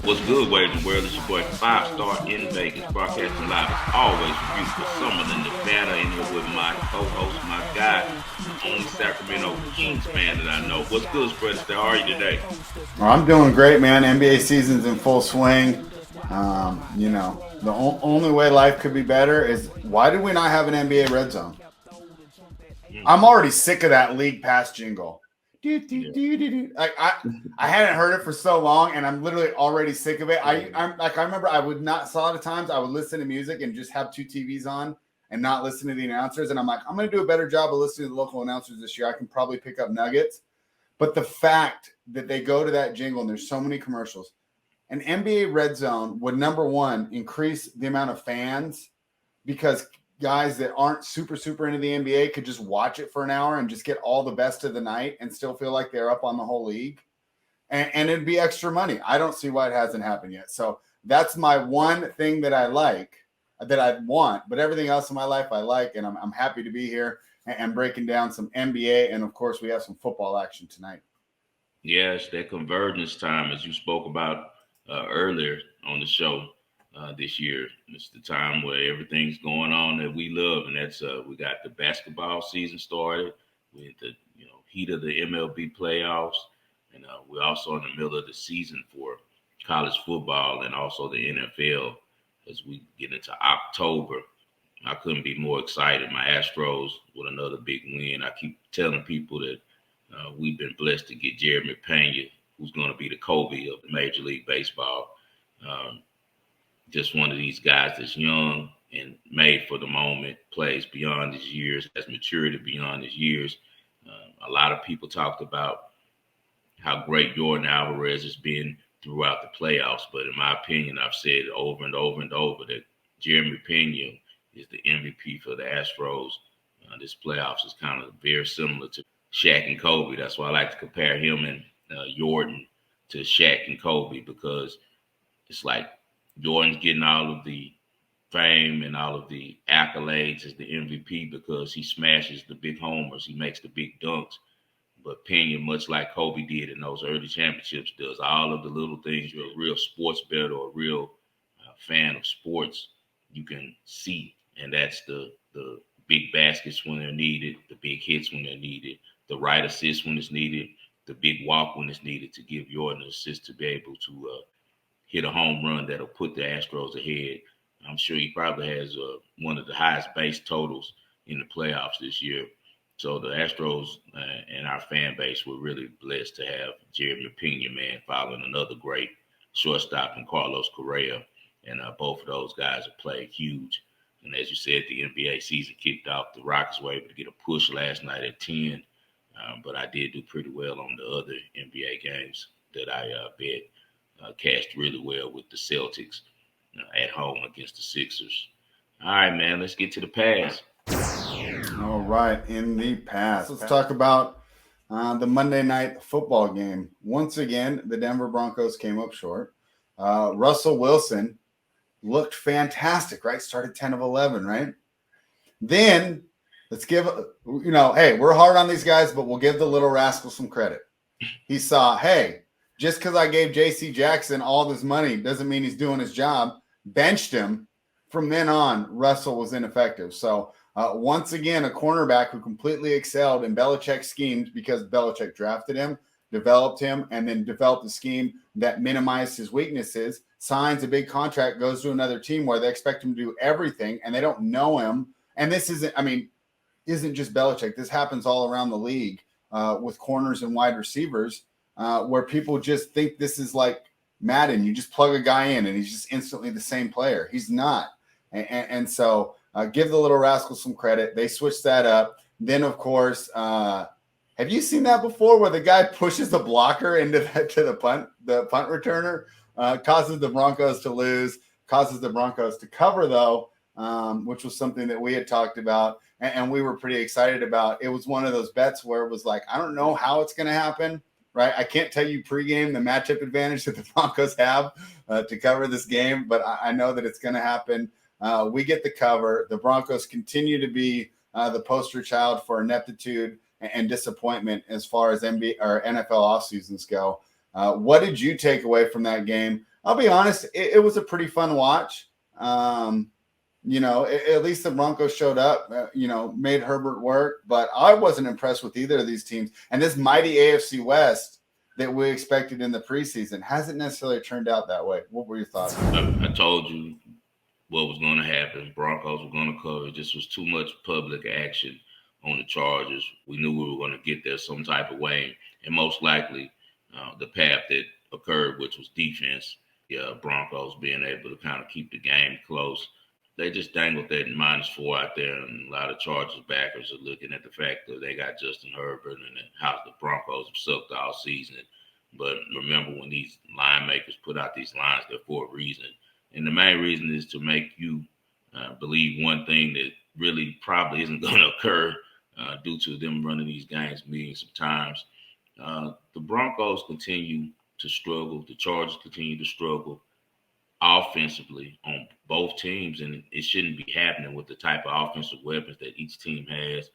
What's good, Wagering World? It's your boy Five Star in Vegas, broadcasting live as always from beautiful Summerlin, Nevada. In here with my co-host, my guy, the only Sacramento Kings fan that I know. What's good, Spread Astaire? How are you today? Well, I'm doing great, man. NBA season's in full swing. The only way life could be better is why did we not have an NBA red zone? Mm, I'm already sick of that league pass jingle. Do, do, yeah, do, do, do. I hadn't heard it for so long, and I'm literally already sick of it. I remember I would not a lot of times I would listen to music and just have two TVs on and not listen to the announcers. And I'm like, I'm going to do a better job of listening to the local announcers this year. I can probably pick up nuggets. But the fact that they go to that jingle and there's so many commercials, an NBA red zone would, number one, increase the amount of fans because guys that aren't super into the NBA could just watch it for an hour and just get all the best of the night and still feel like they're up on the whole league. And it'd be extra money. I don't see why it hasn't happened yet. So that's my one thing that I like, that I want. But everything else in my life I like, and I'm happy to be here and breaking down some NBA. And, of course, we have some football action tonight. yeah, it's that convergence time as you spoke about earlier on the show this year. It's the time where everything's going on that we love, and that's we got the basketball season started with the heat of the MLB playoffs, and we're also in the middle of the season for college football and also the NFL as we get into October. I couldn't be more excited. My Astros with another big win. I keep telling people that we've been blessed to get Jeremy Pena, who's going to be the Kobe of the Major League Baseball. Um, just one of these guys that's young and made for the moment, plays beyond his years, has maturity beyond his years. A lot of people talked about how great Jordan Alvarez has been throughout the playoffs, but in my opinion, I've said over and over and over that Jeremy Pena is the MVP for the Astros. This playoffs is kind of very similar to Shaq and Kobe. That's why I like to compare him and Jordan to Shaq and Kobe because it's like Jordan's getting all of the fame and all of the accolades as the MVP because he smashes the big homers, he makes the big dunks. But Pena, much like Kobe did in those early championships, does all of the little things. You're a real sports bettor or a real fan of sports, you can see, and that's the big baskets when they're needed, the big hits when they're needed, the right assist when it's needed, the big walk when it's needed to give Jordan an assist to be able to hit a home run that'll put the Astros ahead. I'm sure he probably has one of the highest base totals in the playoffs this year. So the Astros and our fan base were really blessed to have Jeremy Pena, man, following another great shortstop in Carlos Correa. And both of those guys have played huge. And as you said, the NBA season kicked off. The Rockets were able to get a push last night at 10. But I did do pretty well on the other NBA games that I bet. Cashed really well with the Celtics at home against the Sixers. All right, man, let's get to the pass. All right, in the past, let's talk about the Monday night football game. Once again, the Denver Broncos came up short. Russell Wilson looked fantastic, right? Started 10 of 11, right? Then let's give, hey, we're hard on these guys, but we'll give the little rascal some credit. He saw, hey, just because I gave J.C. Jackson all this money doesn't mean he's doing his job. Benched him. From then on, Russell was ineffective. So once again, a cornerback who completely excelled in Belichick's schemes because Belichick drafted him, developed him, and then developed a scheme that minimized his weaknesses, signs a big contract, goes to another team where they expect him to do everything, and they don't know him. And this isn't just Belichick. This happens all around the league with corners and wide receivers where people just think this is like Madden. You just plug a guy in, and he's just instantly the same player. He's not. And so give the little rascal some credit. They switched that up. Then, of course, have you seen that before where the guy pushes the blocker into the punt returner, causes the Broncos to lose, causes the Broncos to cover, though, which was something that we had talked about and we were pretty excited about. It was one of those bets where it was like, I don't know how it's going to happen, right? I can't tell you pregame the matchup advantage that the Broncos have to cover this game, but I know that it's going to happen. We get the cover. The Broncos continue to be the poster child for ineptitude and disappointment as far as NBA or NFL off seasons go. What did you take away from that game? I'll be honest, it was a pretty fun watch. At least the Broncos showed up, made Herbert work. But I wasn't impressed with either of these teams. And this mighty AFC West that we expected in the preseason hasn't necessarily turned out that way. What were your thoughts? I told you what was going to happen. Broncos were going to cover. It just was too much public action on the Chargers. We knew we were going to get there some type of way. And most likely the path that occurred, which was defense, the Broncos being able to kind of keep the game close. They just dangled that -4 out there, and a lot of Chargers backers are looking at the fact that they got Justin Herbert and how the Broncos have sucked all season. But remember, when these line makers put out these lines, they're for a reason. And the main reason is to make you believe one thing that really probably isn't going to occur due to them running these games millions of times. The Broncos continue to struggle. The Chargers continue to struggle offensively on both teams, and it shouldn't be happening with the type of offensive weapons that each team has.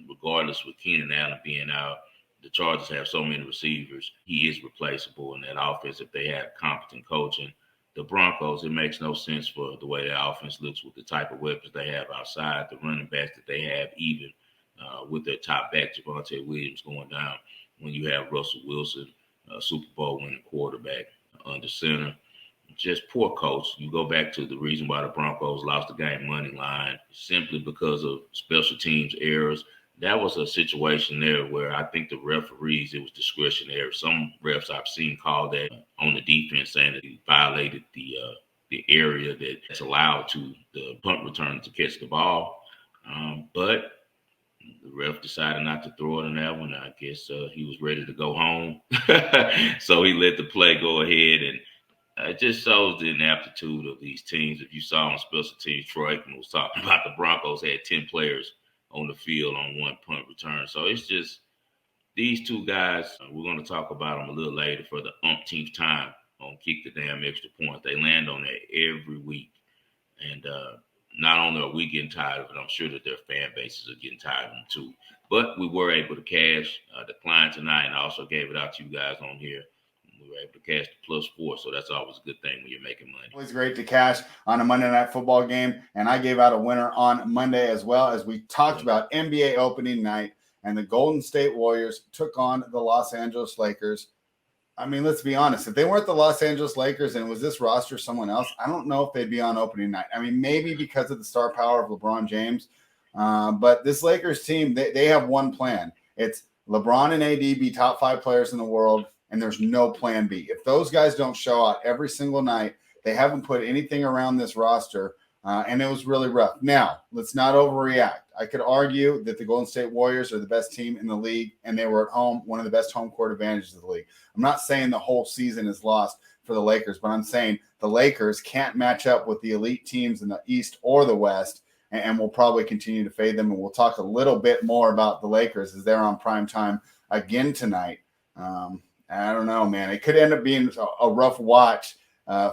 Regardless with Keenan Allen being out, the Chargers have so many receivers. He is replaceable in that offense if they have competent coaching. The Broncos, it makes no sense for the way their offense looks with the type of weapons they have outside, the running backs that they have, even with their top back, Javonte Williams, going down. When you have Russell Wilson, Super Bowl winning quarterback under center. Just poor coach. You go back to the reason why the Broncos lost the game money line simply because of special teams errors. That was a situation there where I think the referees, it was discretionary. Some refs I've seen call that on the defense, saying that he violated the area that's allowed to the punt return to catch the ball. But the ref decided not to throw it on that one. I guess he was ready to go home. So he let the play go ahead, and it just shows the inaptitude of these teams. If you saw on special teams, Troy Aikman was talking about the Broncos had 10 players on the field on one punt return. So it's just these two guys, we're going to talk about them a little later for the umpteenth time on Kick the Damn Extra Point. They land on that every week. And not only are we getting tired of it, I'm sure that their fan bases are getting tired of them too. But we were able to cash the client tonight, and I also gave it out to you guys on here. We were able to cash the +4, so that's always a good thing when you're making money. Always great to cash on a Monday Night Football game, and I gave out a winner on Monday as well, as we talked about NBA opening night, and the Golden State Warriors took on the Los Angeles Lakers. I mean, let's be honest. If they weren't the Los Angeles Lakers and was this roster someone else, I don't know if they'd be on opening night. I mean, maybe because of the star power of LeBron James, but this Lakers team, they have one plan. It's LeBron and AD be top 5 players in the world, and there's no plan B. If those guys don't show out every single night, they haven't put anything around this roster, and it was really rough. Now, let's not overreact. I could argue that the Golden State Warriors are the best team in the league, and they were at home, one of the best home court advantages of the league. I'm not saying the whole season is lost for the Lakers, but I'm saying the Lakers can't match up with the elite teams in the East or the West, and we'll probably continue to fade them. And we'll talk a little bit more about the Lakers as they're on prime time again tonight. I don't know, man. It could end up being a rough watch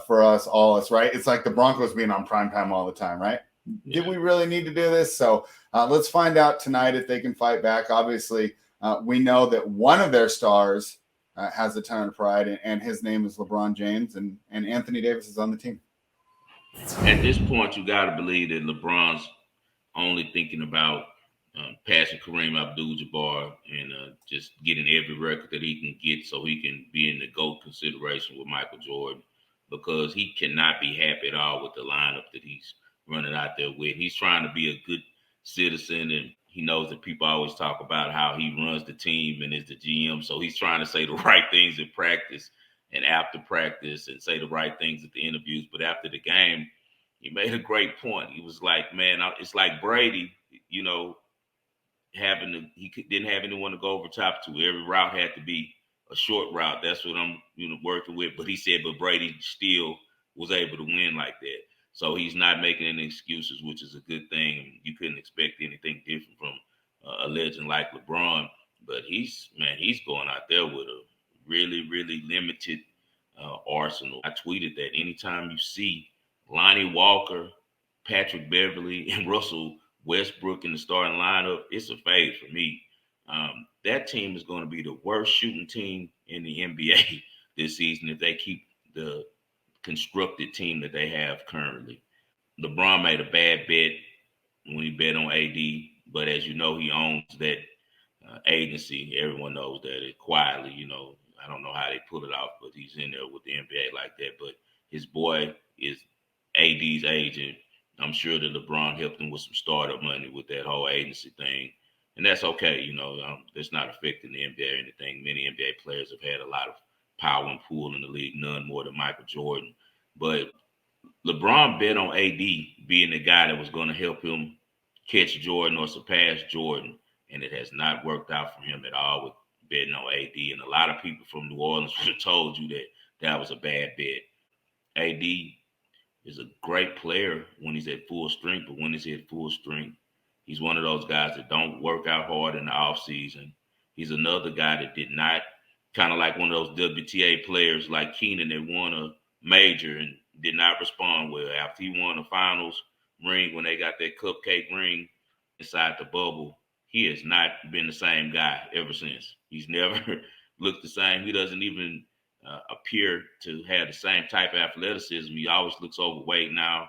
for us all. Right? It's like the Broncos being on prime time all the time, right? Yeah. Did we really need to do this? So let's find out tonight if they can fight back. Obviously, we know that one of their stars has a ton of pride, and his name is LeBron James, and Anthony Davis is on the team. At this point, you got to believe that LeBron's only thinking about passing Kareem Abdul-Jabbar and just getting every record that he can get so he can be in the GOAT consideration with Michael Jordan, because he cannot be happy at all with the lineup that he's running out there with. He's trying to be a good citizen, and he knows that people always talk about how he runs the team and is the GM. So he's trying to say the right things in practice and after practice and say the right things at the interviews. But after the game, he made a great point. He was like, man, it's like Brady, he didn't have anyone to go over top to. Every route had to be a short route. That's what I'm working with. But he said, but Brady still was able to win like that. So he's not making any excuses, which is a good thing. You couldn't expect anything different from a legend like LeBron. But he's going out there with a really, really limited arsenal. I tweeted that anytime you see Lonnie Walker, Patrick Beverly, and Russell Westbrook in the starting lineup, it's a fade for me. That team is going to be the worst shooting team in the NBA this season if they keep the constructed team that they have currently. LeBron made a bad bet when he bet on AD, but as you know, he owns that agency. Everyone knows that it quietly. I don't know how they pull it off, but he's in there with the NBA like that. But his boy is AD's agent. I'm sure that LeBron helped him with some startup money with that whole agency thing. And that's okay. That's not affecting the NBA or anything. Many NBA players have had a lot of power and pull in the league, none more than Michael Jordan. But LeBron bet on AD being the guy that was going to help him catch Jordan or surpass Jordan, and it has not worked out for him at all with betting on AD. And a lot of people from New Orleans would have told you that that was a bad bet. AD is a great player when he's at full strength, but when he's at full strength, he's one of those guys that don't work out hard in the offseason. He's another guy that did not, kind of like one of those WTA players like Keenan that won a major and did not respond well. After he won the finals ring, when they got that cupcake ring inside the bubble, he has not been the same guy ever since. He's never looked the same. He doesn't even appear to have the same type of athleticism. He always looks overweight now.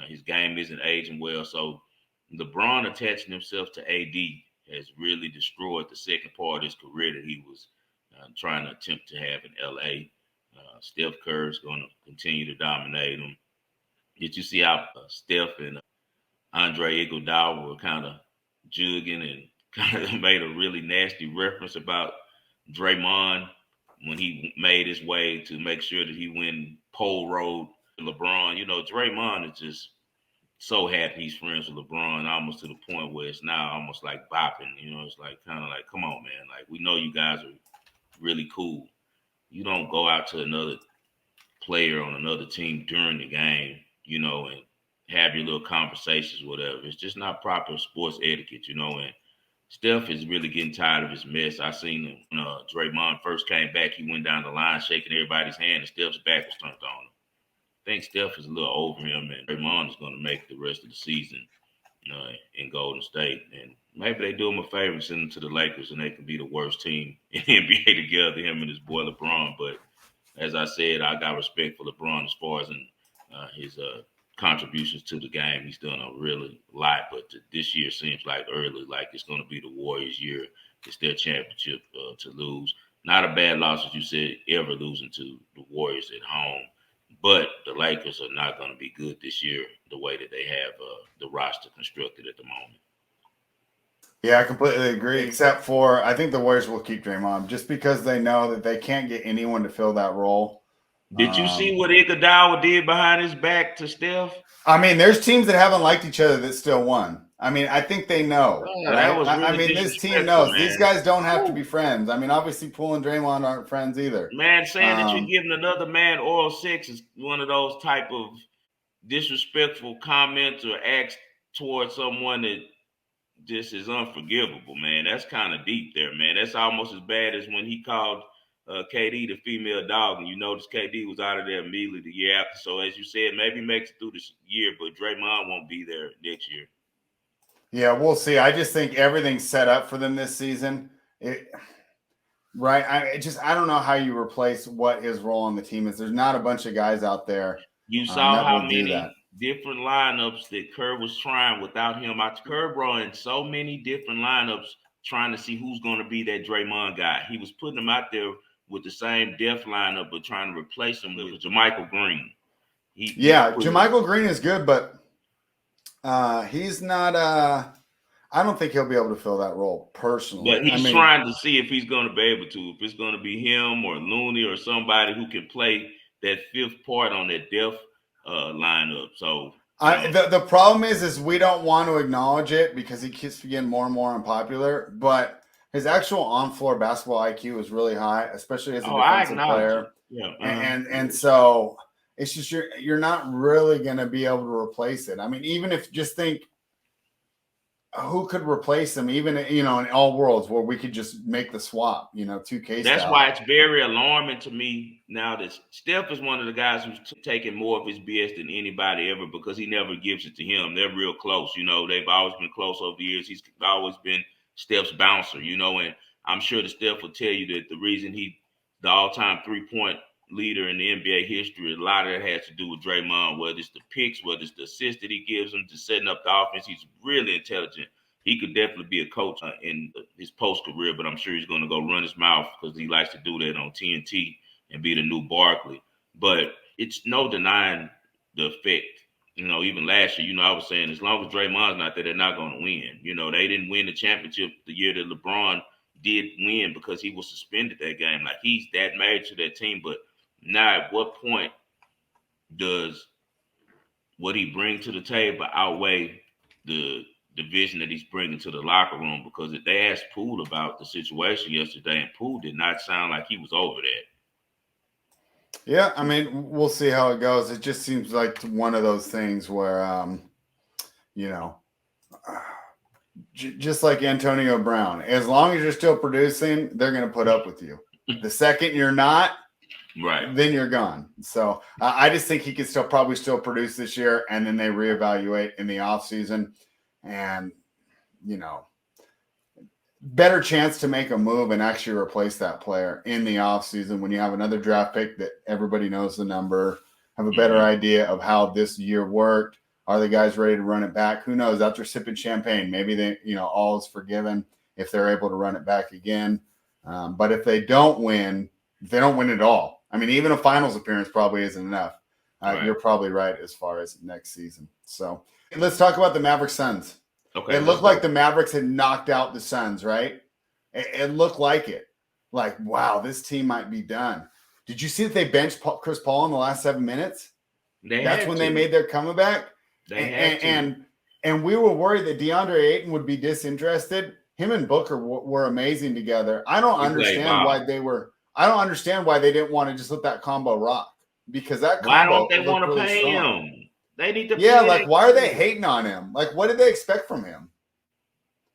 His game isn't aging well. So LeBron attaching himself to AD has really destroyed the second part of his career that he was trying to attempt to have in LA. Steph Curry is going to continue to dominate him. Did you see how Steph and Andre Iguodala were kind of jugging and kind of made a really nasty reference about Draymond when he made his way to make sure that he win pole road LeBron? Draymond is just so happy he's friends with LeBron, almost to the point where it's now almost like bopping. It's like kind of like, come on, man. Like, we know you guys are really cool. You don't go out to another player on another team during the game, and have your little conversations, whatever. It's just not proper sports etiquette, and Steph is really getting tired of his mess. I seen him when Draymond first came back. He went down the line shaking everybody's hand, and Steph's back was turned on him. I think Steph is a little over him, and Draymond is going to make the rest of the season in Golden State. And maybe they do him a favor and send him to the Lakers, and they can be the worst team in the NBA together, him and his boy LeBron. But as I said, I got respect for LeBron as far as in his contributions to the game. He's done a really lot, but this year seems like early, like it's going to be the Warriors' year. It's their championship to lose. Not a bad loss, as you said, ever losing to the Warriors at home. But the Lakers are not going to be good this year the way that they have the roster constructed at the moment. Yeah, I completely agree, except for I think the Warriors will keep Draymond just because they know that they can't get anyone to fill that role. Did you see what Iguodala did behind his back to Steph? I mean, there's teams that haven't liked each other that still won. I mean, I think they know. Yeah, that was really this team knows. man. These guys don't have to be friends. I mean, obviously, Poole and Draymond aren't friends either. Man, saying that you're giving another man oral sex is one of those type of disrespectful comments or acts towards someone that just is unforgivable, man. That's kind of deep there, man. That's almost as bad as when he called KD the female dog, and you notice KD was out of there immediately the year after. So as you said, maybe he makes it through this year, but Draymond won't be there next year. Yeah, we'll see. I just think everything's set up for them this season. Right? I don't know how you replace what his role on the team is. There's not a bunch of guys out there. You saw how many different lineups that Kerr was trying without him. Kerr brought in so many different lineups trying to see who's going to be that Draymond guy. He was putting them out there with the same depth lineup, but trying to replace him with JaMychal Green. JaMychal Green is good, but he's not. I don't think he'll be able to fill that role personally. But he's trying to see if he's going to be able to. If it's going to be him or Looney or somebody who can play that fifth part on that depth lineup. So the problem is we don't want to acknowledge it because he keeps getting more and more unpopular. But his actual on-floor basketball IQ is really high, especially as a defensive player. Yeah, and so it's just you're not really going to be able to replace it. I mean, even if just think who could replace him, even in all worlds where we could just make the swap, 2K. That's why it's very alarming to me now that Steph is one of the guys who's taking more of his BS than anybody ever because he never gives it to him. They're real close, they've always been close over the years. He's always been Steph's bouncer, and I'm sure that Steph will tell you that the reason the all-time three-point leader in the NBA history. A lot of that has to do with Draymond, whether it's the picks, whether it's the assist that he gives him to setting up the offense. He's really intelligent. He could definitely be a coach in his post career, but I'm sure he's going to go run his mouth because he likes to do that on TNT and be the new Barkley. But it's no denying the effect. Even last year, I was saying as long as Draymond's not there, they're not going to win. They didn't win the championship the year that LeBron did win because he was suspended that game. Like, he's that married to that team. But now at what point does what he brings to the table outweigh the division that he's bringing to the locker room? Because if they asked Poole about the situation yesterday, and Poole did not sound like he was over that. Yeah, I mean, we'll see how it goes. It just seems like one of those things where, just like Antonio Brown, as long as you're still producing, they're going to put up with you. The second you're not, right, then you're gone. So I just think he could probably still produce this year, and then they reevaluate in the offseason. And, better chance to make a move and actually replace that player in the offseason when you have another draft pick that everybody knows the number, have a better idea of how this year worked. Are the guys ready to run it back? Who knows? After sipping champagne, maybe they, all is forgiven if they're able to run it back again. But if they don't win at all, I mean, even a finals appearance probably isn't enough. Right. You're probably right as far as next season. So let's talk about the Mavericks Suns. Okay, it looked like the Mavericks had knocked out the Suns, right? It looked like it. Like, wow, this team might be done. Did you see that they benched Chris Paul in the last 7 minutes? That's when they made their comeback. And we were worried that DeAndre Ayton would be disinterested. Him and Booker were amazing together. I don't understand why they didn't want to just let that combo rock, because that combo. Why don't they want to really pay strong. him? They need to. Yeah, like, why are they hating on him? Like, what did they expect from him?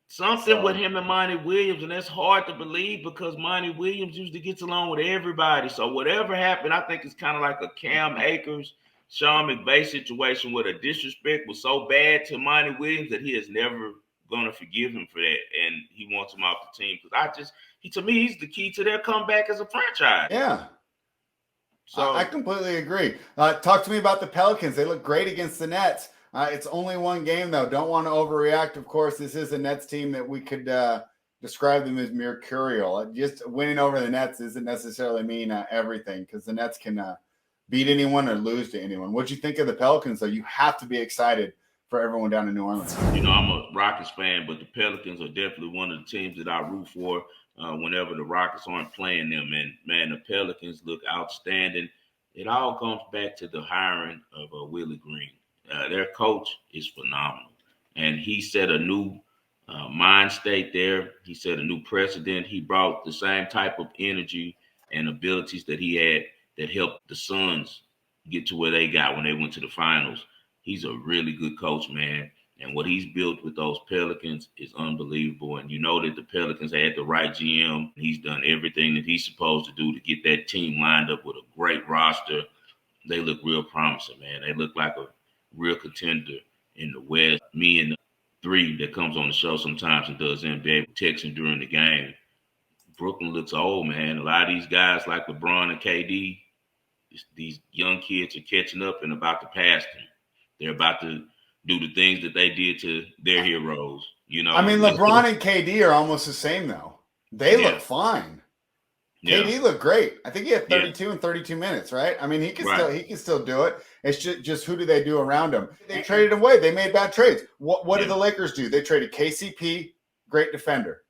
Something with him and Monty Williams, and that's hard to believe because Monty Williams usually gets along with everybody. So whatever happened, I think it's kind of like a Cam Akers, Sean McVay situation where the disrespect was so bad to Monty Williams that he is never going to forgive him for that, and he wants him off the team. Because to me, he's the key to their comeback as a franchise. Yeah. So I completely agree. Talk to me about the Pelicans. They look great against the Nets. It's only one game, though. Don't want to overreact. Of course, this is a Nets team that we could describe them as mercurial. Just winning over the Nets doesn't necessarily mean everything, because the Nets can beat anyone or lose to anyone. What'd you think of the Pelicans, though? You have to be excited for everyone down in New Orleans. I'm a Rockets fan, but the Pelicans are definitely one of the teams that I root for whenever the Rockets aren't playing them. And, man, the Pelicans look outstanding. It all comes back to the hiring of Willie Green. Their coach is phenomenal. And he set a new mind state there. He set a new precedent. He brought the same type of energy and abilities that he had that helped the Suns get to where they got when they went to the finals. He's a really good coach, man. And what he's built with those Pelicans is unbelievable. And you know that the Pelicans had the right GM. He's done everything that he's supposed to do to get that team lined up with a great roster. They look real promising, man. They look like a real contender in the West. Me and the three that comes on the show sometimes and does NBA texting during the game. Brooklyn looks old, man. A lot of these guys like LeBron and KD, these young kids are catching up and about to pass them. They're about to do the things that they did to their heroes. I mean, LeBron and KD are almost the same, though. They look fine. KD looked great. I think he had 32 in 32 minutes, right? I mean, he can still do it. It's just who do they do around him? They traded him away. They made bad trades. What did the Lakers do? They traded KCP, great defender.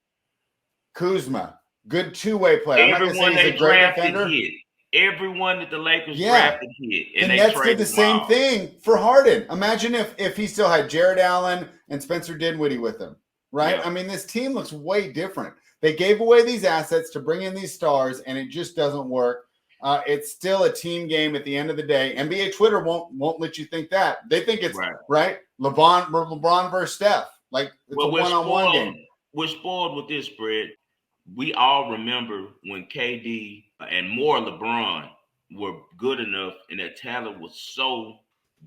Kuzma, good two-way player. Everyone they drafted hit. Everyone that the Lakers drafted hit. And the Nets did the same thing for Harden. Imagine if he still had Jared Allen and Spencer Dinwiddie with him, right? Yeah. I mean, this team looks way different. They gave away these assets to bring in these stars, and it just doesn't work. It's still a team game at the end of the day. NBA Twitter won't let you think that. They think it's right. LeBron versus Steph. Like, it's a one-on-one game. We're spoiled with this, Spread. We all remember when KD and more LeBron were good enough and their talent was so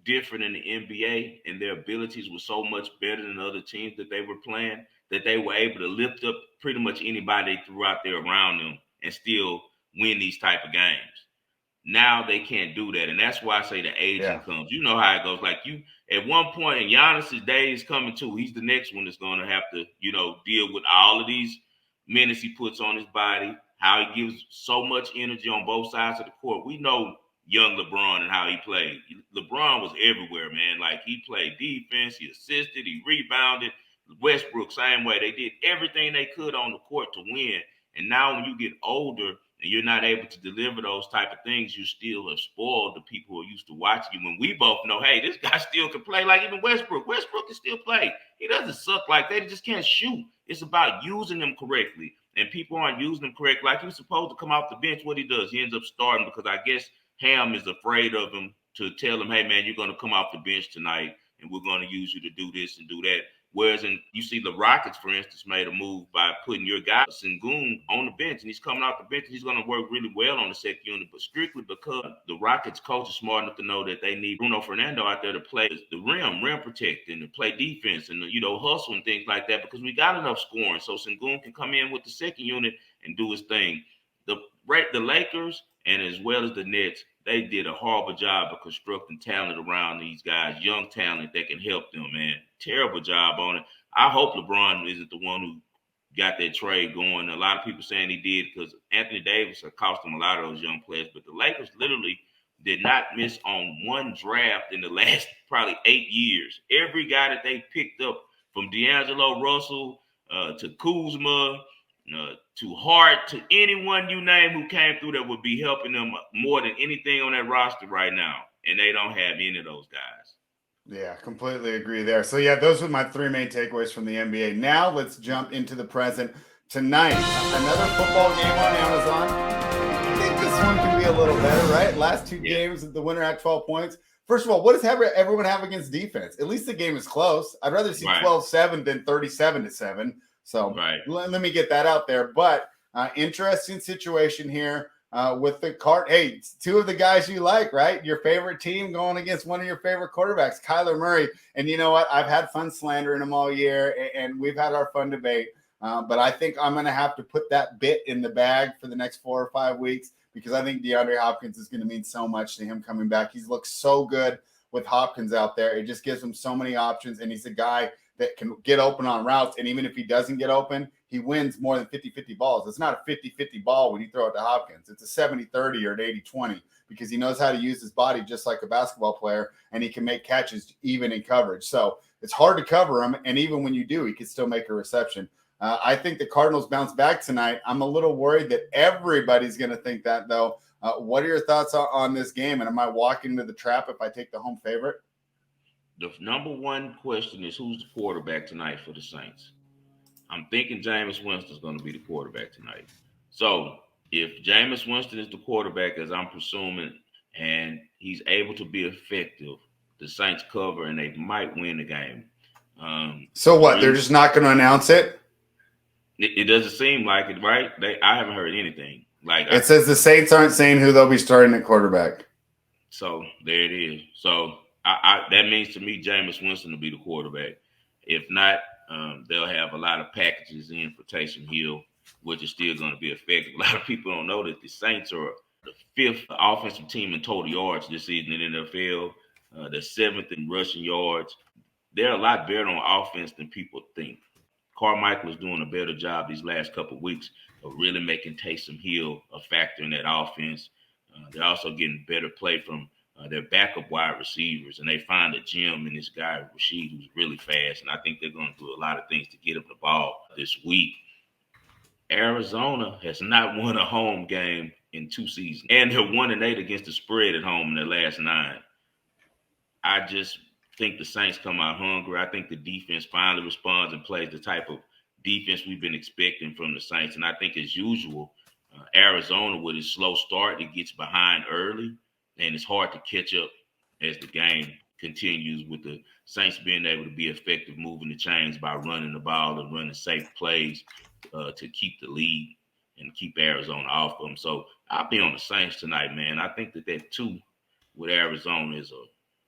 different in the NBA and their abilities were so much better than other teams that they were playing, that they were able to lift up pretty much anybody they threw out there around them and still win these type of games. Now they can't do that, and that's why I say the aging comes. You know how it goes. Like you, at one point, and Giannis's day is coming too. He's the next one that's going to have to, deal with all of these minutes he puts on his body. How he gives so much energy on both sides of the court. We know young LeBron and how he played. LeBron was everywhere, man. Like he played defense, he assisted, he rebounded. Westbrook, same way. They did everything they could on the court to win. And now when you get older and you're not able to deliver those type of things, you still have spoiled the people who are used to watching you. When we both know, hey, this guy still can play. Like even Westbrook. Westbrook can still play. He doesn't suck like that. He just can't shoot. It's about using them correctly. And people aren't using them correctly. Like he was supposed to come off the bench. What he does, he ends up starting because I guess Ham is afraid of him to tell him, hey, man, you're going to come off the bench tonight and we're going to use you to do this and do that. Whereas you see the Rockets, for instance, made a move by putting your guy, Sengun, on the bench, and he's coming off the bench, and he's going to work really well on the second unit, but strictly because the Rockets coach is smart enough to know that they need Bruno Fernando out there to play the rim protect, and to play defense, and hustle and things like that, because we got enough scoring. So Sengun can come in with the second unit and do his thing. The Lakers, and as well as the Nets, they did a horrible job of constructing talent around these guys, young talent that can help them, man. Terrible job on it. I hope LeBron isn't the one who got that trade going. A lot of people saying he did because Anthony Davis cost them a lot of those young players. But the Lakers literally did not miss on one draft in the last probably 8 years. Every guy that they picked up, from D'Angelo Russell to Kuzma, to Hart, to anyone you name who came through that would be helping them more than anything on that roster right now. And they don't have any of those guys. Yeah, completely agree there. So, yeah, those were my three main takeaways from the NBA. Now let's jump into the present. Tonight, another football game on Amazon. I think this one can be a little better, right? Last two games, the winner had 12 points. First of all, what does everyone have against defense? At least the game is close. I'd rather see 12-7 than 37-7. So let me get that out there. But interesting situation here with the card. Hey, two of the guys you like, right? Your favorite team going against one of your favorite quarterbacks, Kyler Murray. And you know what? I've had fun slandering him all year, and we've had our fun debate. But I think I'm going to have to put that bit in the bag for the next 4 or 5 weeks, because I think DeAndre Hopkins is going to mean so much to him coming back. He's looked so good with Hopkins out there. It just gives him so many options, and he's a guy that can get open on routes. And even if he doesn't get open, he wins more than 50-50 balls. It's not a 50-50 ball when you throw it to Hopkins. It's a 70-30 or an 80-20, because he knows how to use his body just like a basketball player, and he can make catches even in coverage. So it's hard to cover him, and even when you do, he can still make a reception. I think the Cardinals bounce back tonight. I'm a little worried that everybody's going to think that, though. What are your thoughts on this game? And am I walking into the trap if I take the home favorite? The number one question is, who's the quarterback tonight for the Saints? I'm thinking Jameis Winston is going to be the quarterback tonight. So if Jameis Winston is the quarterback, as I'm presuming, and he's able to be effective, the Saints cover and they might win the game. So what? They're just not going to announce it? It doesn't seem like it, right? I haven't heard anything. It says the Saints aren't saying who they'll be starting at quarterback. So there it is. So that means to me Jameis Winston will be the quarterback. If not, they'll have a lot of packages in for Taysom Hill, which is still going to be effective. A lot of people don't know that the Saints are the 5th offensive team in total yards this season in the NFL, the 7th in rushing yards. They're a lot better on offense than people think. Carmichael is doing a better job these last couple of weeks of really making Taysom Hill a factor in that offense. They're also getting better play from their backup wide receivers, and they find a gem in this guy, Rashid, who's really fast, and I think they're going to do a lot of things to get him the ball this week. Arizona has not won a home game in 2 seasons, and they're 1-8 against the spread at home in their last 9. I just think the Saints come out hungry. I think the defense finally responds and plays the type of defense we've been expecting from the Saints, and I think, as usual, Arizona, with its slow start, it gets behind early, and it's hard to catch up as the game continues, with the Saints being able to be effective moving the chains by running the ball and running safe plays to keep the lead and keep Arizona off them. So I'll be on the Saints tonight, man. I think that 2 with Arizona is a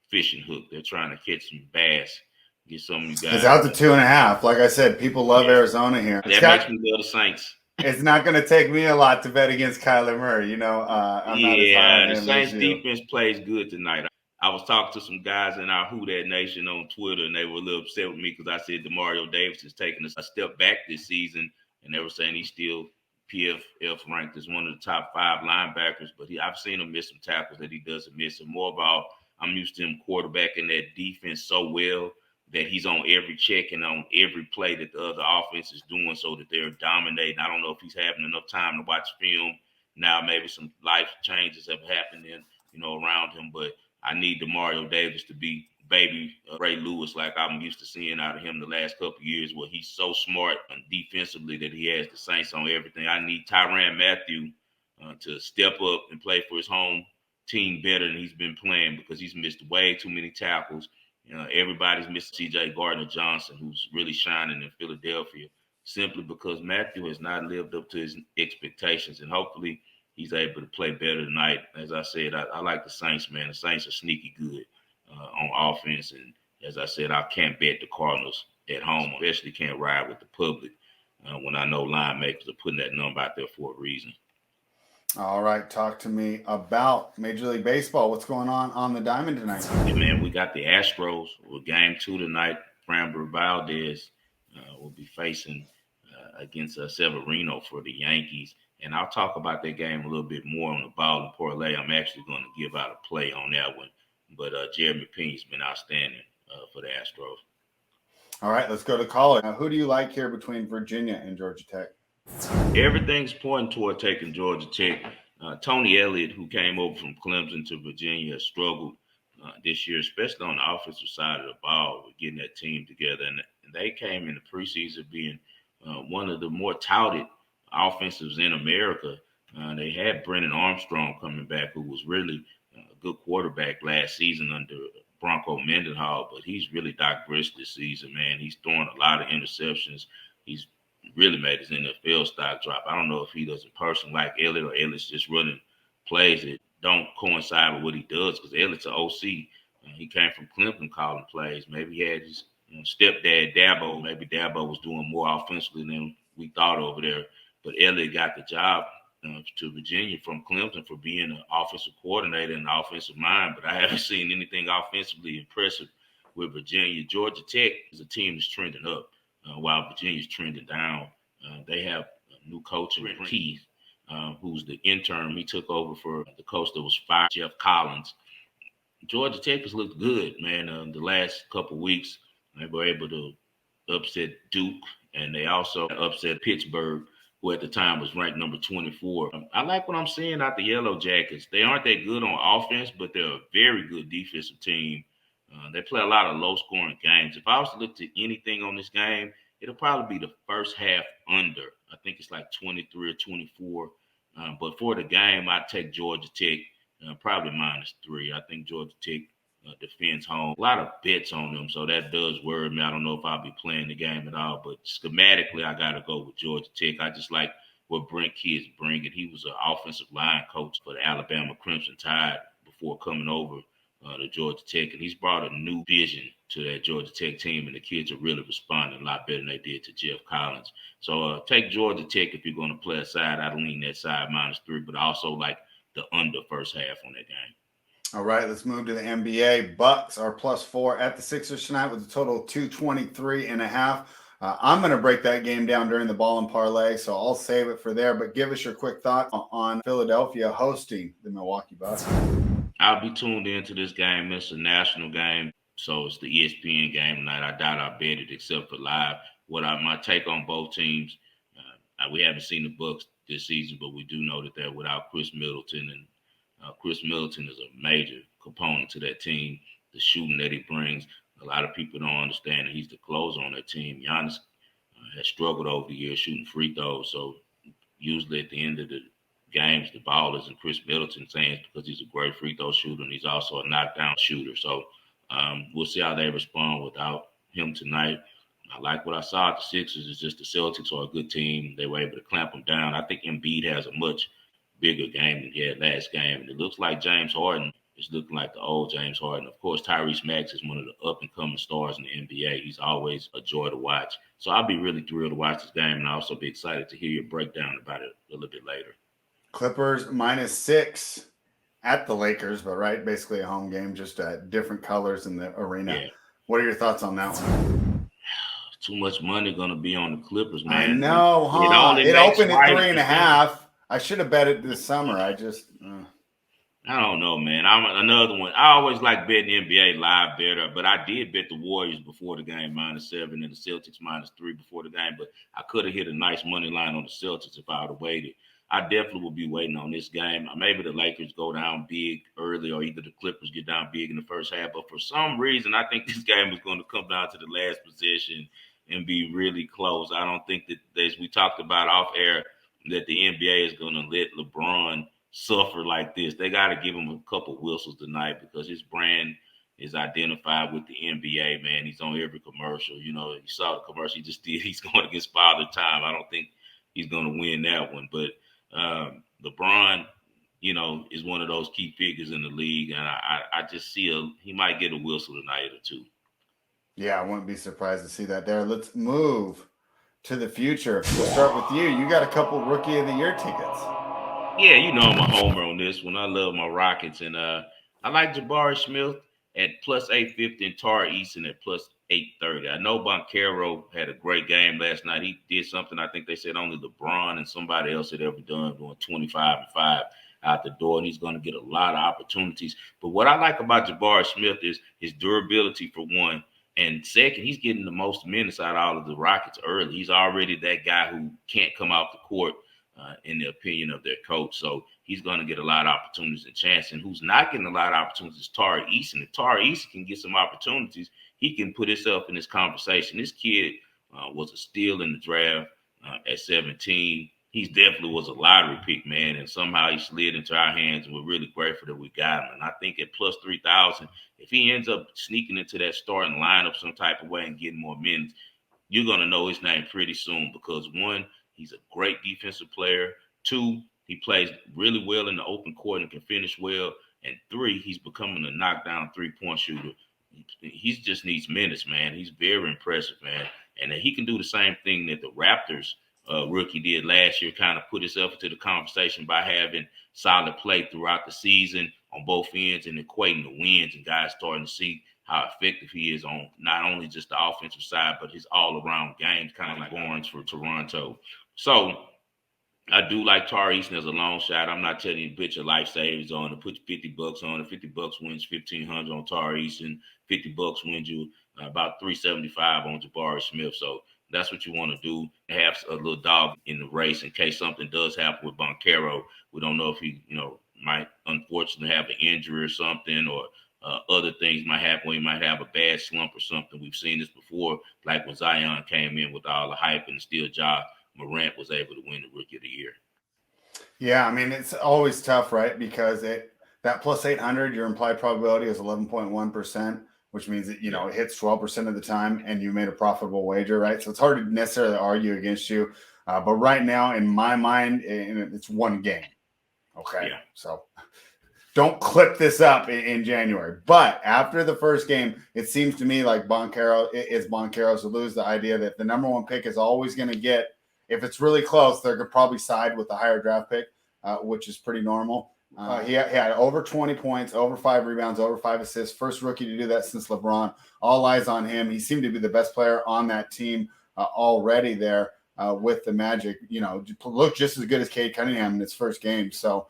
fishing hook. They're trying to catch some bass, get some of you guys. It's out to 2.5. Like I said, people love Arizona here. That makes me love the Saints. It's not going to take me a lot to bet against Kyler Murray. I'm not as high on Yeah, the him as Saints you. defense plays good tonight. I was talking to some guys in our Who That Nation on Twitter, and they were a little upset with me because I said Demario Davis is taking a step back this season, and they were saying he's still PFF ranked as one of the top 5 linebackers. But I've seen him miss some tackles that he doesn't miss. And more about I'm used to him quarterbacking that defense so well that he's on every check and on every play that the other offense is doing, so that they're dominating. I don't know if he's having enough time to watch film now. Maybe some life changes have happened around him, but I need Demario Davis to be baby Ray Lewis like I'm used to seeing out of him the last couple of years, where he's so smart and defensively that he has the Saints on everything. I need Tyrann Mathieu to step up and play for his home team better than he's been playing, because he's missed way too many tackles. Everybody's missed C.J. Gardner-Johnson, who's really shining in Philadelphia, simply because Mathieu has not lived up to his expectations, and hopefully he's able to play better tonight. As I said, I like the Saints, man. The Saints are sneaky good on offense, and as I said, I can't bet the Cardinals at home, especially can't ride with the public when I know line makers are putting that number out there for a reason. All right, talk to me about Major League Baseball. What's going on the diamond tonight? Yeah, man, we got the Astros with Game 2 tonight. Framber Valdez will be facing against Severino for the Yankees. And I'll talk about that game a little bit more on the Ball and Parlay. I'm actually going to give out a play on that one. But Jeremy Pena's been outstanding for the Astros. All right, let's go to college. Now, who do you like here between Virginia and Georgia Tech? Everything's pointing toward taking Georgia Tech. Tony Elliott, who came over from Clemson to Virginia, has struggled this year, especially on the offensive side of the ball, with getting that team together. And they came in the preseason being one of the more touted offensives in America. They had Brennan Armstrong coming back, who was really a good quarterback last season under Bronco Mendenhall, but he's really digressed this season, man. He's throwing a lot of interceptions. He's really made his NFL stock drop. I don't know if he doesn't personally like Elliott, or Elliott's just running plays that don't coincide with what he does, because Elliott's an OC. He came from Clemson calling plays. Maybe he had his stepdad Dabo. Maybe Dabo was doing more offensively than we thought over there. But Elliott got the job to Virginia from Clemson for being an offensive coordinator and an offensive mind. But I haven't seen anything offensively impressive with Virginia. Georgia Tech is a team that's trending up, while Virginia's trending down. They have a new coach, Keith, who's the interim. He took over for the coach that was fired, Jeff Collins. Georgia Tech has looked good, man. The last couple weeks, they were able to upset Duke, and they also upset Pittsburgh, who at the time was ranked number 24. I like what I'm seeing out the Yellow Jackets. They aren't that good on offense, but they're a very good defensive team. They play a lot of low-scoring games. If I was to look to anything on this game, it'll probably be the first half under. I think it's like 23 or 24. But for the game, I take Georgia Tech, probably -3. I think Georgia Tech defends home. A lot of bets on them, so that does worry me. I don't know if I'll be playing the game at all, but schematically, I got to go with Georgia Tech. I just like what Brent Key is bringing. He was an offensive line coach for the Alabama Crimson Tide before coming over to Georgia Tech, and he's brought a new vision to that Georgia Tech team, and the kids are really responding a lot better than they did to Jeff Collins. So take Georgia Tech if you're going to play a side. I'd lean that side -3, but I also like the under first half on that game. All right, let's move to the NBA. Bucks are +4 at the Sixers tonight with a total of 223.5. I'm going to break that game down during the Ball and Parlay, so I'll save it for there. But give us your quick thoughts on Philadelphia hosting the Milwaukee Bucks. I'll be tuned into this game. It's a national game, so it's the ESPN game tonight. I doubt I'll bet it except for live. My take on both teams, we haven't seen the Bucks this season, but we do know that they're without Chris Middleton, and Chris Middleton is a major component to that team. The shooting that he brings, a lot of people don't understand that he's the closer on that team. Giannis has struggled over the years shooting free throws, so usually at the end of the games, the ball is in Chris Middleton's hands because he's a great free throw shooter, and he's also a knockdown shooter. So we'll see how they respond without him tonight. I like what I saw at the Sixers. It's just the Celtics are a good team. They were able to clamp them down. I think Embiid has a much bigger game than he had last game. And it looks like James Harden it's looking like the old James Harden. Of course, Tyrese Maxey is one of the up-and-coming stars in the NBA. He's always a joy to watch. So I'll be really thrilled to watch this game, and I'll also be excited to hear your breakdown about it a little bit later. Clippers -6 at the Lakers, but right, basically a home game, just different colors in the arena. Yeah. What are your thoughts on that one? Too much money going to be on the Clippers, man. I know, huh? It opened at 3.5. I should have bet it this summer. I just... I don't know, man. I'm another one. I always like betting NBA live better, but I did bet the Warriors before the game -7 and the Celtics -3 before the game. But I could have hit a nice money line on the Celtics if I would have waited. I definitely will be waiting on this game. Maybe the Lakers go down big early, or either the Clippers get down big in the first half. But for some reason, I think this game is going to come down to the last possession and be really close. I don't think that, as we talked about off air, that the NBA is going to let LeBron suffer like this. They got to give him a couple whistles tonight because his brand is identified with the NBA, man. He's on every commercial. You know, you saw the commercial he just did. He's going against Father Time. I don't think he's going to win that one. But LeBron, you know, is one of those key figures in the league. And I just see he might get a whistle tonight or two. Yeah, I wouldn't be surprised to see that there. Let's move to the future. We'll start with you. You got a couple Rookie of the Year tickets. Yeah, you know I'm a homer on this one. I love my Rockets, and I like Jabari Smith at +850 and Tari Eason at +830. I know Banchero had a great game last night. He did something I think they said only LeBron and somebody else had ever done, going 25-5 out the door, and he's going to get a lot of opportunities. But what I like about Jabari Smith is his durability, for one. And second, he's getting the most minutes out of all of the Rockets early. He's already that guy who can't come off the court in the opinion of their coach. So he's going to get a lot of opportunities and chances. And who's not getting a lot of opportunities is Tari Eason. If Tari Eason can get some opportunities, he can put himself in this conversation. This kid was a steal in the draft at 17. He definitely was a lottery pick, man. And somehow he slid into our hands, and we're really grateful that we got him. And I think at +3,000, if he ends up sneaking into that starting lineup some type of way and getting more minutes, you're going to know his name pretty soon because, one, he's a great defensive player. 2, he plays really well in the open court and can finish well. And 3, he's becoming a knockdown three-point shooter. He just needs minutes, man. He's very impressive, man. And he can do the same thing that the Raptors rookie did last year, kind of put himself into the conversation by having solid play throughout the season on both ends and equating the wins, and guys starting to see how effective he is on not only just the offensive side, but his all-around game, kind of like Barnes for Toronto. So I do like Tari Eason as a long shot. I'm not telling you to put your life savings on it. Put $50 on it. $50 wins $1,500 on Tari Eason. $50 wins you about $375 on Jabari Smith. So that's what you want to do. Have a little dog in the race in case something does happen with Banchero. We don't know if he, might unfortunately have an injury or something, or other things might happen when he might have a bad slump or something. We've seen this before, like when Zion came in with all the hype and still Morant was able to win the Rookie of the Year. Yeah, I mean, it's always tough, right? Because that +800, your implied probability is 11.1%, which means that, it hits 12% of the time and you made a profitable wager, right? So it's hard to necessarily argue against you. But right now, in my mind, it's one game. Okay. Yeah. So don't clip this up in January. But after the first game, it seems to me like Banchero's to lose the idea that the number one pick is always going to get, if it's really close, they're going to probably side with the higher draft pick, which is pretty normal. He had over 20 points, over 5 rebounds, over 5 assists. First rookie to do that since LeBron. All eyes on him. He seemed to be the best player on that team already there with the Magic. Looked just as good as Cade Cunningham in his first game. So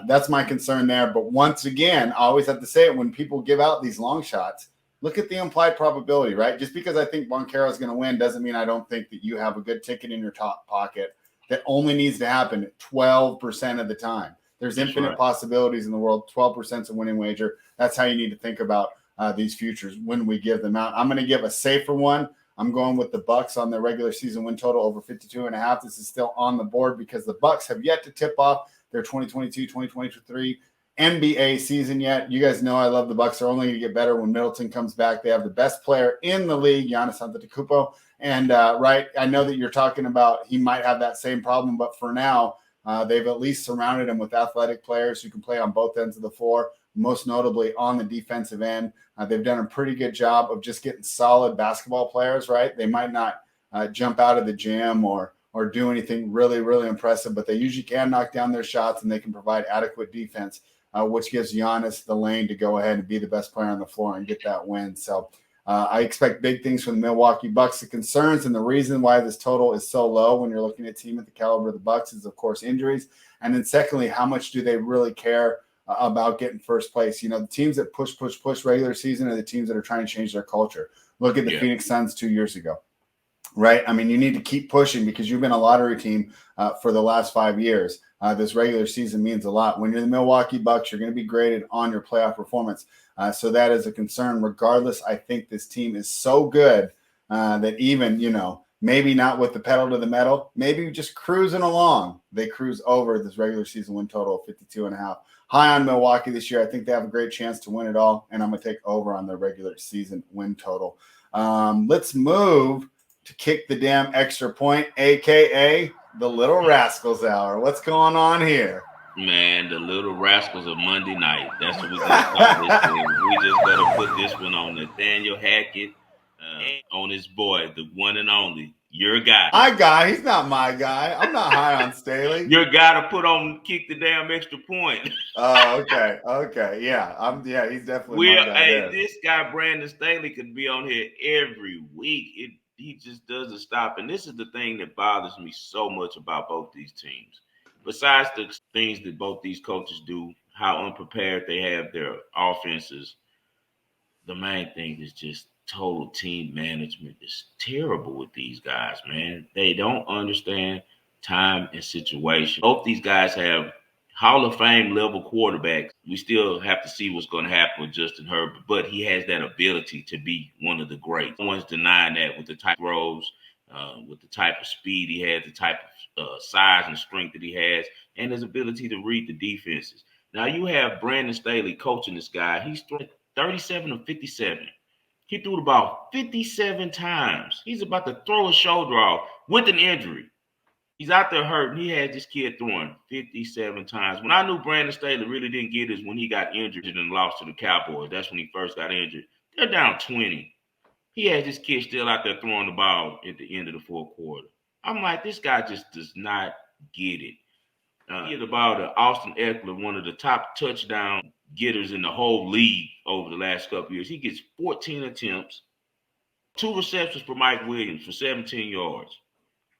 that's my concern there. But once again, I always have to say it when people give out these long shots, look at the implied probability, right? Just because I think Banchero is going to win doesn't mean I don't think that you have a good ticket in your top pocket. That only needs to happen 12% of the time. There's infinite possibilities in the world. 12% is a winning wager. That's how you need to think about these futures when we give them out. I'm going to give a safer one. I'm going with the Bucks on their regular season win total over 52.5. This is still on the board because the Bucks have yet to tip off their 2022-2023 NBA season yet. You guys know I love the Bucks. They're only going to get better when Middleton comes back. They have the best player in the league, Giannis Antetokounmpo. And I know that you're talking about he might have that same problem, but for now, they've at least surrounded him with athletic players who can play on both ends of the floor. most notably on the defensive end. They've done a pretty good job of just getting solid basketball players, right? They might not jump out of the gym or do anything really, really impressive, but they usually can knock down their shots and they can provide adequate defense, which gives Giannis the lane to go ahead and be the best player on the floor and get that win. So I expect big things from the Milwaukee Bucks. The concerns and the reason why this total is so low when you're looking at a team at the caliber of the Bucks is, of course, injuries. And then secondly, how much do they really care about getting first place? You know, the teams that push regular season are the teams that are trying to change their culture. Look at the Phoenix Suns 2 years ago. Right. I mean, you need to keep pushing because you've been a lottery team for the last 5 years. This regular season means a lot. When you're the Milwaukee Bucks, you're going to be graded on your playoff performance. So that is a concern. Regardless, I think this team is so good that even, you know, maybe not with the pedal to the metal, maybe just cruising along, they cruise over this regular season win total of 52.5. High on Milwaukee this year. I think they have a great chance to win it all. And I'm going to take over on their regular season win total. Let's move to kick the damn extra point, a.k.a. the Little Rascals Hour. What's going on here? Man, the Little Rascals of Monday night. That's what we're going to call this thing. We just got to put this one on Nathaniel Hackett, on his boy, the one and only, your guy. My guy? He's not my guy. I'm not high on Staley. Your guy to put on, kick the damn extra point. Oh, okay. Okay. Yeah. He's definitely my guy. Hey, this guy, Brandon Staley, could be on here every week. He just doesn't stop. And this is the thing that bothers me so much about both these teams. Besides the things that both these coaches do, how unprepared they have their offenses, the main thing is just total team management is terrible with these guys, man. They don't understand time and situation. Both these guys have Hall of Fame level quarterbacks. We still have to see what's going to happen with Justin Herbert, but he has that ability to be one of the greats. No one's denying that with the type of throws, with the type of speed he has, the type of size and strength that he has, and his ability to read the defenses. Now you have Brandon Staley coaching this guy. He's 37 of 57. He threw the ball 57 times. He's about to throw his shoulder off with an injury. He's out there hurt, and he had this kid throwing 57 times. When I knew Brandon Staley really didn't get it is when he got injured and lost to the Cowboys. That's when he first got injured. They're down 20. He has this kid still out there throwing the ball at the end of the fourth quarter. I'm like, this guy just does not get it. He had about Austin Eckler, one of the top touchdown getters in the whole league over the last couple of years. He gets 14 attempts, 2 receptions for Mike Williams for 17 yards.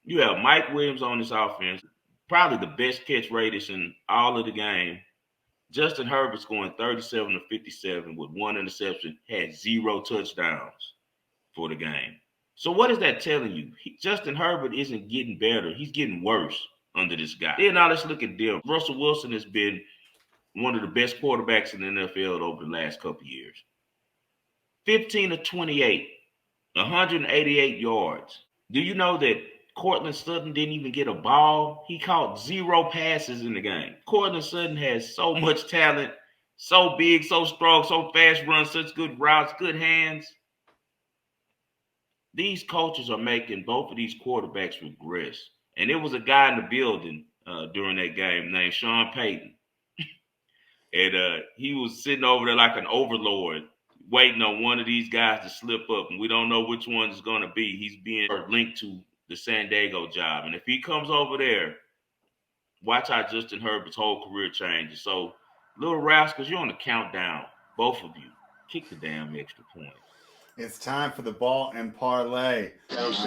You have Mike Williams on this offense, probably the best catch radius in all of the game. Justin Herbert's going 37 to 57 with 1 interception, had 0 touchdowns for the game. So what is that telling you? Justin Herbert isn't getting better. He's getting worse under this guy. Then now let's look at them. Russell Wilson has been one of the best quarterbacks in the NFL over the last couple of years. 15 to 28, 188 yards. Do you know that Cortland Sutton didn't even get a ball? He caught 0 passes in the game. Cortland Sutton has so much talent, so big, so strong, so fast, runs such good routes, good hands. These coaches are making both of these quarterbacks regress. And there was a guy in the building during that game named Sean Payton. And he was sitting over there like an overlord, waiting on one of these guys to slip up. And we don't know which one it's going to be. He's being linked to the San Diego job. And if he comes over there, watch how Justin Herbert's whole career changes. So, Little Rascals, you're on the countdown. Both of you. Kick the damn extra point. It's time for the Ball and Parlay. Let's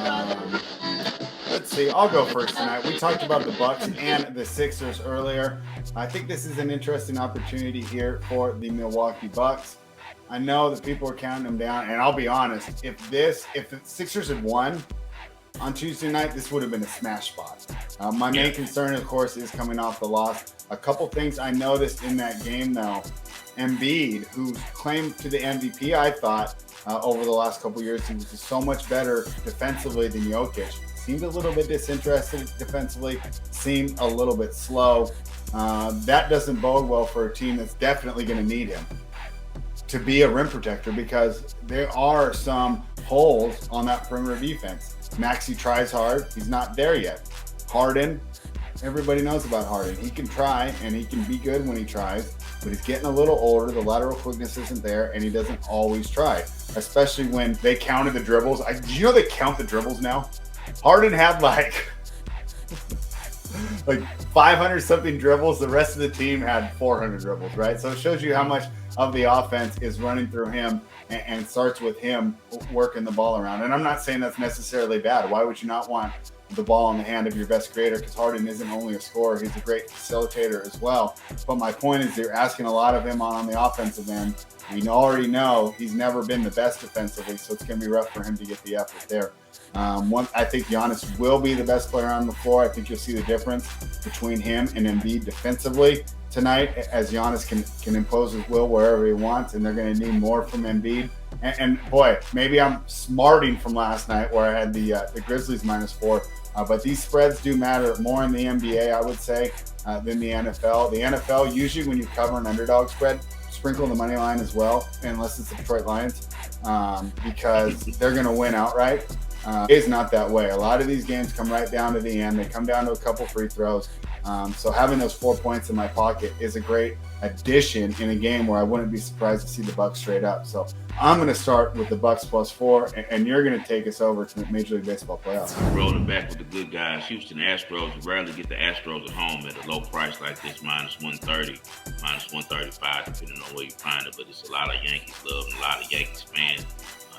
see. I'll go first tonight. We talked about the Bucks and the Sixers earlier. I think this is an interesting opportunity here for the Milwaukee Bucks. I know that people are counting them down, and I'll be honest. If the Sixers had won on Tuesday night, this would have been a smash spot. My main concern, of course, is coming off the loss. A couple things I noticed in that game, though. Embiid, who's claimed to the MVP, I thought, over the last couple years, he was just so much better defensively than Jokic. Seemed a little bit disinterested defensively, seemed a little bit slow. That doesn't bode well for a team that's definitely going to need him to be a rim protector because there are some holes on that perimeter defense. Maxey tries hard. He's not there yet. Harden, everybody knows about Harden. He can try, and he can be good when he tries. but he's getting a little older. The lateral quickness isn't there, and he doesn't always try, especially when they counted the dribbles. Did you know they count the dribbles now? Harden had like 500 something dribbles. The rest of the team had 400 dribbles, right? So it shows you how much of the offense is running through him and starts with him working the ball around. And I'm not saying that's necessarily bad. Why would you not want the ball in the hand of your best creator? Because Harden isn't only a scorer, he's a great facilitator as well. But my point is, you're asking a lot of him on the offensive end. We already know he's never been the best defensively, so it's going to be rough for him to get the effort there. I think Giannis will be the best player on the floor. I think you'll see the difference between him and Embiid defensively tonight, as Giannis can impose his will wherever he wants, and they're going to need more from Embiid. And boy, maybe I'm smarting from last night where I had the Grizzlies -4, but these spreads do matter more in the NBA, I would say, than the NFL. The NFL, usually when you cover an underdog spread, sprinkle the money line as well, unless it's the Detroit Lions, because they're going to win outright. It's not that way. A lot of these games come right down to the end. They come down to a couple free throws. So having those 4 points in my pocket is a great addition in a game where I wouldn't be surprised to see the Bucks straight up. So I'm going to start with the Bucks +4, and you're going to take us over to the Major League Baseball playoffs. Rolling back with the good guys. Houston Astros, you rarely get the Astros at home at a low price like this, -130, -135, depending on where you find it. But it's a lot of Yankees love and a lot of Yankees fans.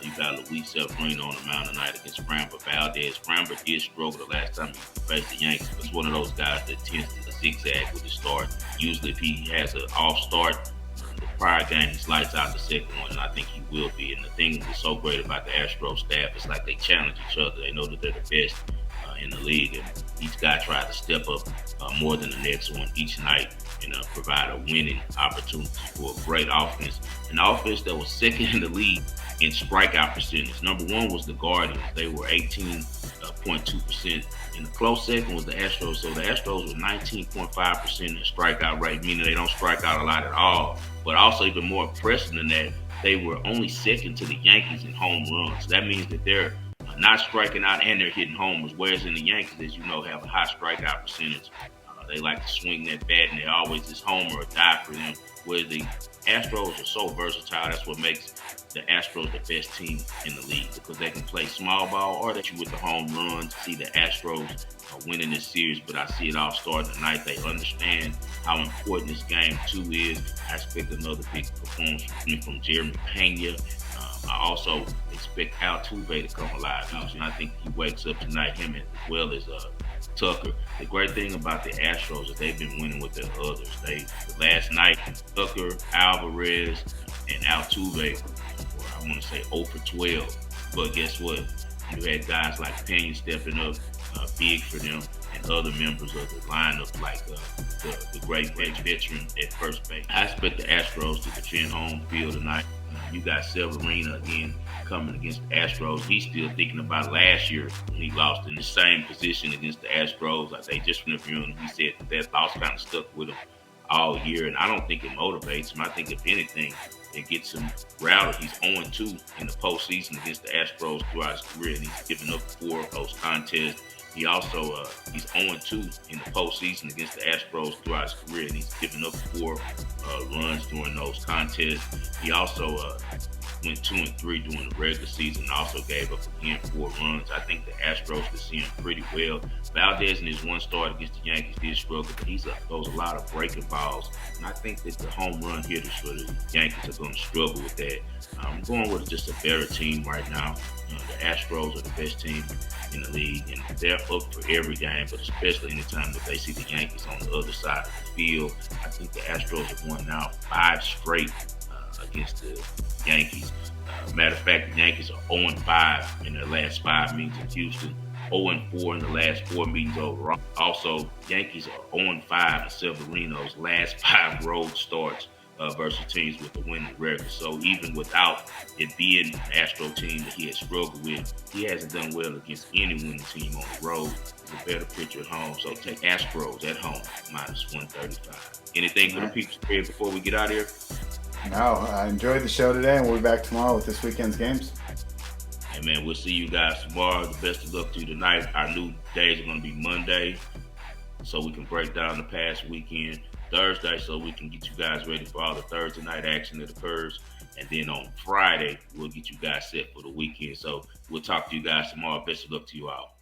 You got Luis Severino on the mound tonight against Framber Valdez. Framber did struggle the last time he faced the Yankees. It's one of those guys that tends to zigzag with his start. Usually if he has an off start, the prior game, he lights out the second one, and I think he will be. And the thing that's so great about the Astros staff is like they challenge each other. They know that they're the best in the league, and each guy tries to step up more than the next one each night and provide a winning opportunity for a great offense. An offense that was second in the league in strikeout percentage. Number one was the Guardians. They were 18.2%. And the close second was the Astros. So the Astros were 19.5% in strikeout rate, meaning they don't strike out a lot at all. But also even more impressive than that, they were only second to the Yankees in home runs. That means that they're not striking out and they're hitting homers, whereas in the Yankees, as you know, have a high strikeout percentage. They like to swing that bat, and they always is homer or die for them. Whereas the Astros are so versatile, that's what makes the Astros the best team in the league, because they can play small ball or that you with the home runs. See the Astros winning this series, but I see it all starting tonight. They understand how important this game 2 is. I expect another big performance from Jeremy Pena. I also expect Altuve to come alive. I think he wakes up tonight, him as well as Tucker. The great thing about the Astros is they've been winning with their others. Last night, Tucker, Alvarez, and Altuve were, I want to say, 0 for 12. But guess what? You had guys like Pena stepping up big for them, and other members of the lineup like the great veteran at first base. I expect the Astros to defend home field tonight. You got Severino again coming against the Astros. He's still thinking about last year when he lost in the same position against the Astros. Like they just interviewed him. He said that loss kind of stuck with him all year, and I don't think it motivates him. I think if anything, it gets him routed. He's 0-2 in the postseason against the Astros throughout his career, and he's given up 4 of those contests. He also he's 0-2 in the postseason against the Astros throughout his career, and he's given up 4 runs during those contests. He also went 2-3 during the regular season, and also gave up again 4 runs. I think the Astros could see him pretty well. Valdez in his one start against the Yankees did struggle, but he throws a lot of breaking balls, and I think that the home run hitters for the Yankees are going to struggle with that. I'm going with just a better team right now. The Astros are the best team in the league, and they're up for every game, but especially anytime that they see the Yankees on the other side of the field. I think the Astros have won now 5 straight against the Yankees. Matter of fact, the Yankees are 0-5 in their last 5 meetings in Houston, 0-4 in the last 4 meetings overall. Also, Yankees are 0-5 in Severino's last 5 road starts versus teams with a winning record. So even without it being an Astro team that he has struggled with, he hasn't done well against any winning team on the road. He's a better pitcher at home. So take Astros at home, -135. Anything for the people spread before we get out of here? No, I enjoyed the show today, and we'll be back tomorrow with this weekend's games. Hey, man, we'll see you guys tomorrow. The best of luck to you tonight. Our new days are going to be Monday, so we can break down the past weekend. Thursday so we can get you guys ready for all the Thursday night action that occurs. And then on Friday, we'll get you guys set for the weekend. So we'll talk to you guys tomorrow. Best of luck to you all.